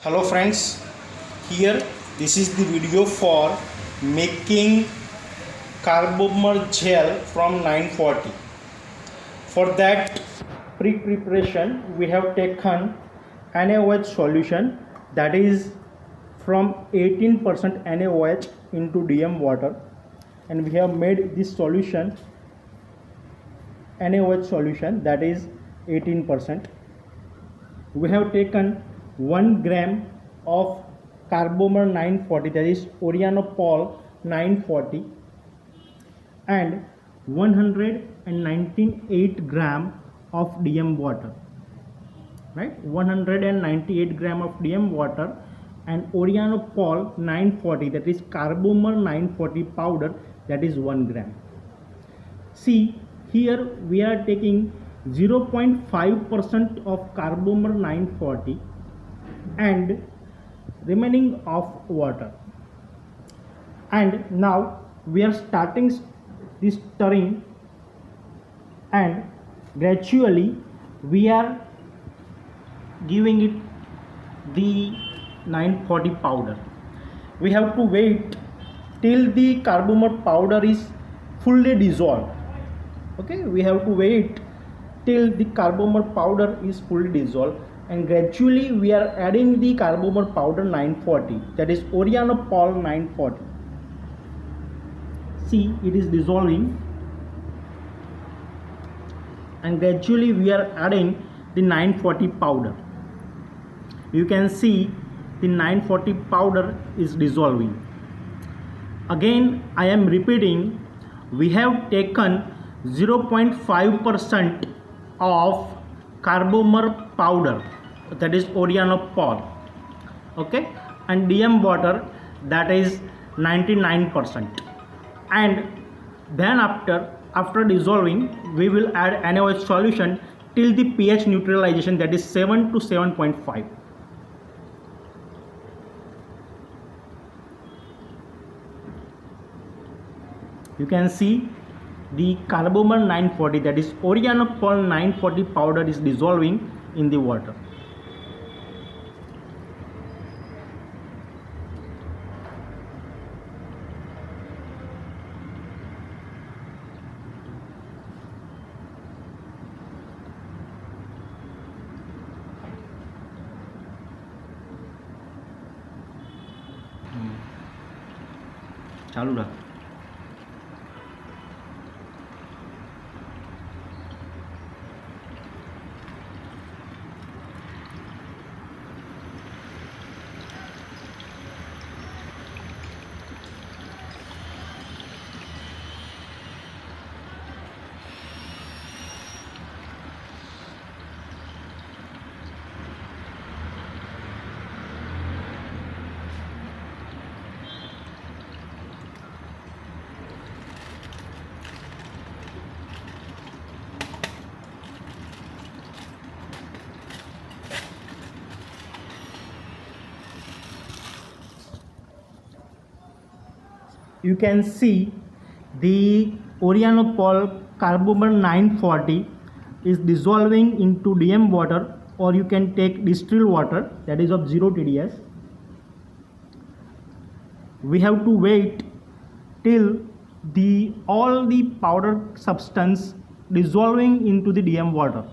Hello friends, here this is the video for making carbomer gel from 940. For that pre-preparation we have taken NaOH solution, that is from 18% NaOH into DM water, and we have made this solution NaOH solution, that is 18%. We have taken 1 gram of carbomer 940, that is Orianopol 940, and 198 gram of DM water, right? 198 gram of DM water and Orianopol 940, that is carbomer 940 powder, that is 1 gram. See, here we are taking 0.5% of carbomer 940 and remaining of water, and now we are starting this stirring, and gradually we are giving it the 940 powder. We have to wait till the carbomer powder is fully dissolved. Okay, we have to wait till the carbomer powder is fully dissolved, and gradually we are adding the carbomer powder 940, that is Orianopol 940. See, it is dissolving, and gradually we are adding the 940 powder. You can see the 940 powder is dissolving. Again I am repeating, we have taken 0.5% of carbomer powder, that is Orianopol, okay, and DM water, that is 99%, and then after dissolving we will add NaOH solution till the pH neutralization, that is 7 to 7.5. You can see the carbomer 940, that is Orianopol 940 powder, is dissolving in the water. चालू रहा. You can see the Orianopol carbomer 940 is dissolving into DM water, or you can take distilled water, that is of 0 TDS. We have to wait till all the powder substance dissolving into the DM water.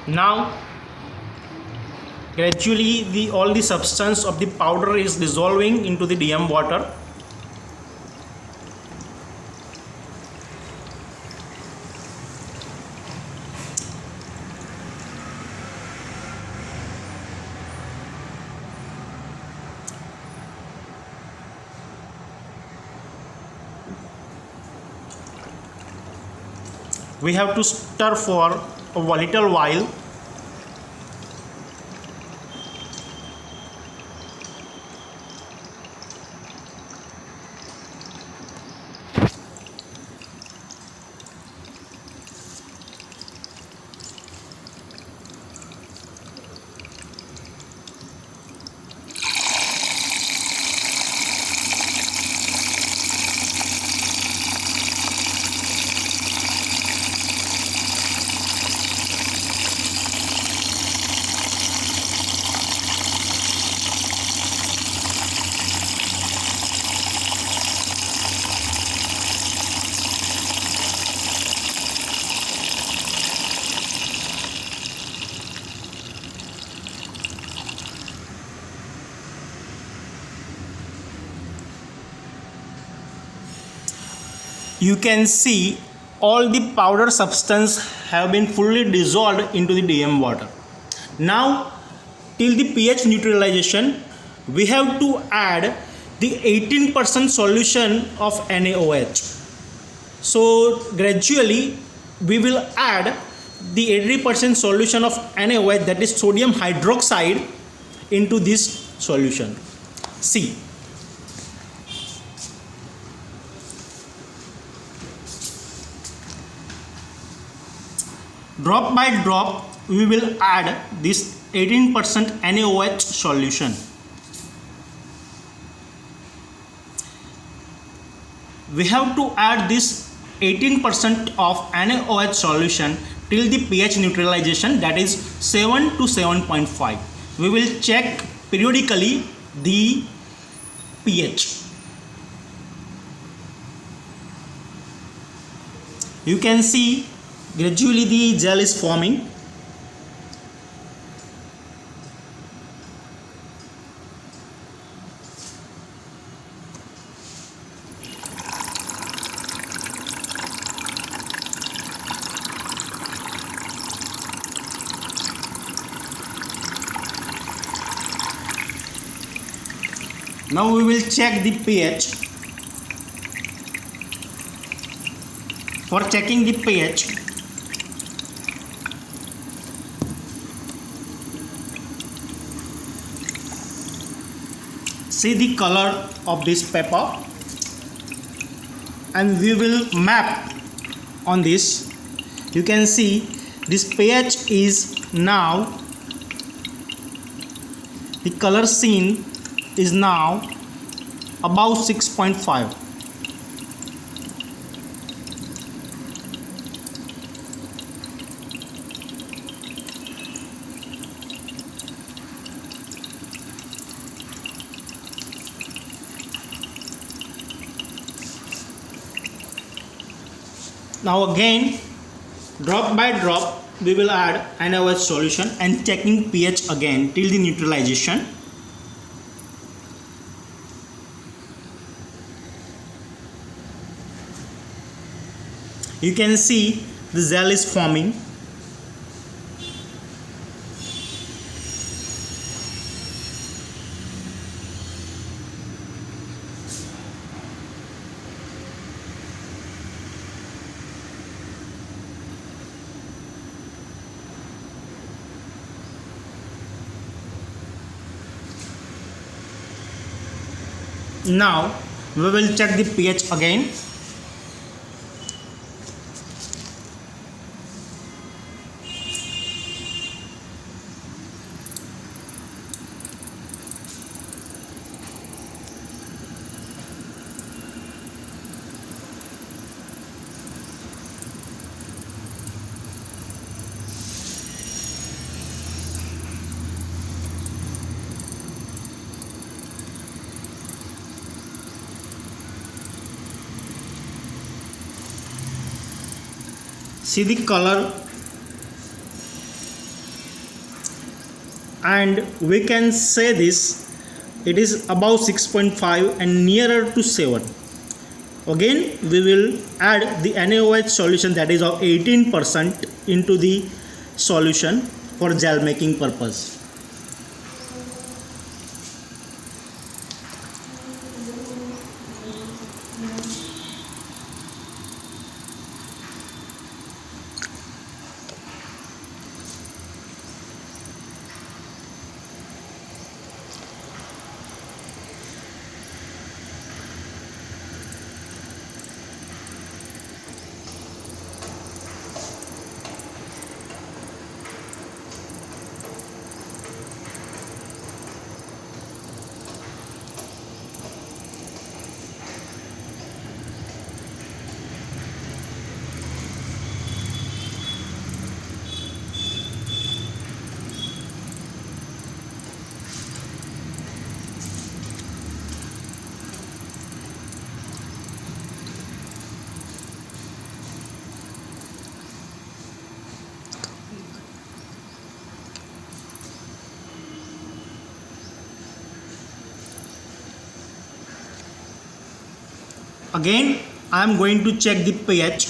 Now gradually all the substance of the powder is dissolving into the DM water. We have to stir for a little while. you can see all the powder substance have been fully dissolved into the DM water. Now till the pH neutralization we have to add the 18% solution of NaOH. So gradually we will add the 80% solution of NaOH, that is sodium hydroxide, into this solution. See, drop by drop we will add this 18% NaOH solution. We have to add this 18% of NaOH solution till the pH neutralization, that is 7 to 7.5. We will check periodically the pH. You can see gradually the gel is forming. Now we will check the pH. For checking the pH, see the color of this paper and we will map on this. You can see this pH is now, the color seen is now about 6.5. Now again, drop by drop we will add NaOH solution and checking pH again till the neutralization. You can see the gel is forming. Now we will check the pH again. See the color, and we can say this, it is about 6.5 and nearer to 7. Again we will add the NaOH solution, that is of 18%, into the solution for gel making purpose. Again I am going to check the pH.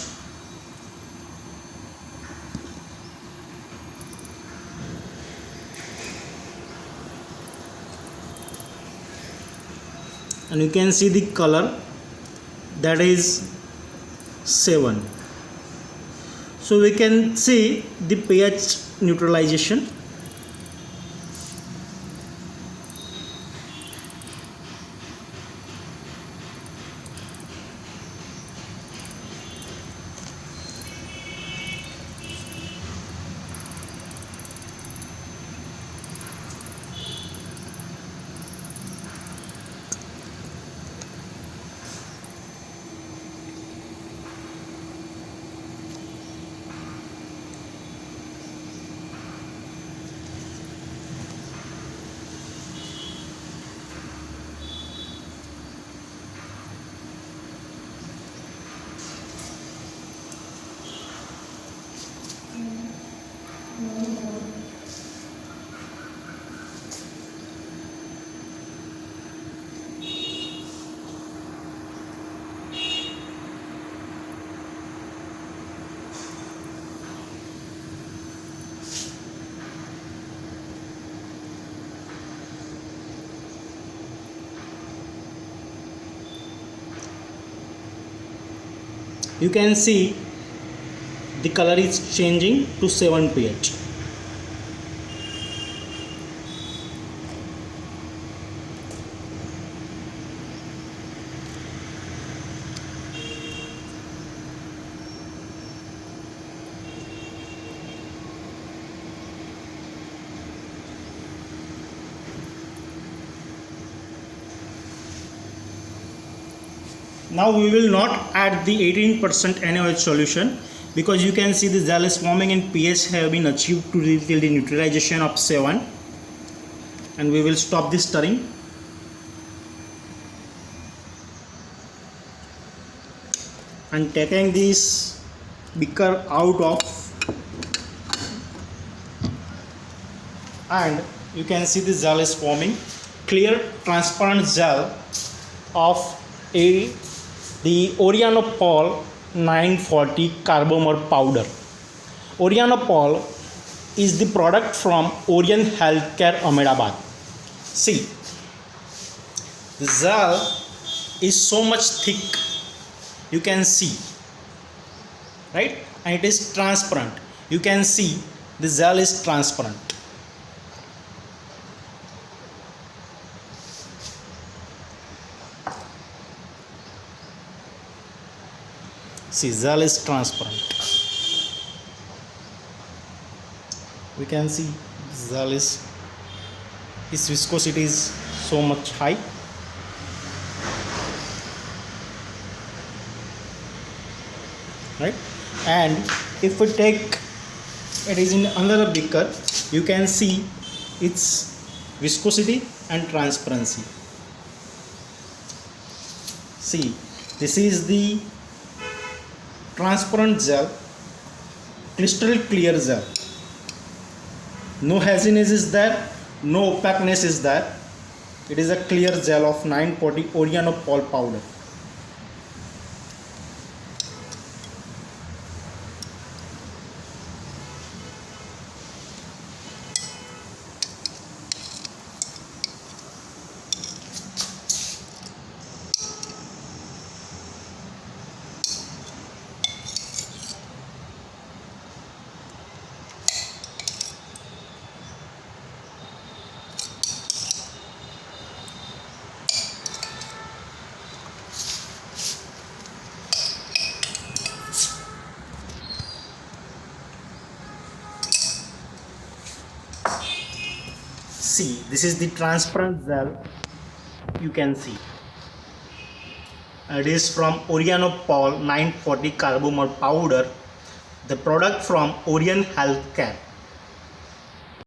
And you can see the color, that is 7. So we can see the pH neutralization. You can see the color is changing to 7 pH. Now we will not add the 18% NaOH solution, because you can see the gel is forming and pH have been achieved till the neutralization of 7, and we will stop this stirring. And taking this beaker out of, and you can see the gel is forming, clear transparent gel of the Orianopol 940 carbomer powder. Orianopol is the product from Orion Healthcare Ahmedabad. See, the gel is so much thick, you can see, right? And it is transparent. You can see the gel is transparent. See, gel is transparent. We can see gel is, its viscosity is so much high. Right? And if we take it is in another beaker, you can see its viscosity and transparency. See, this is the transparent gel, crystal clear gel. No haziness is there, no opaqueness is there. It is a clear gel of 940 Orianopol powder. See, this is the transparent gel, you can see. It is from Orianopol 940 carbomer powder, the product from Orion Healthcare.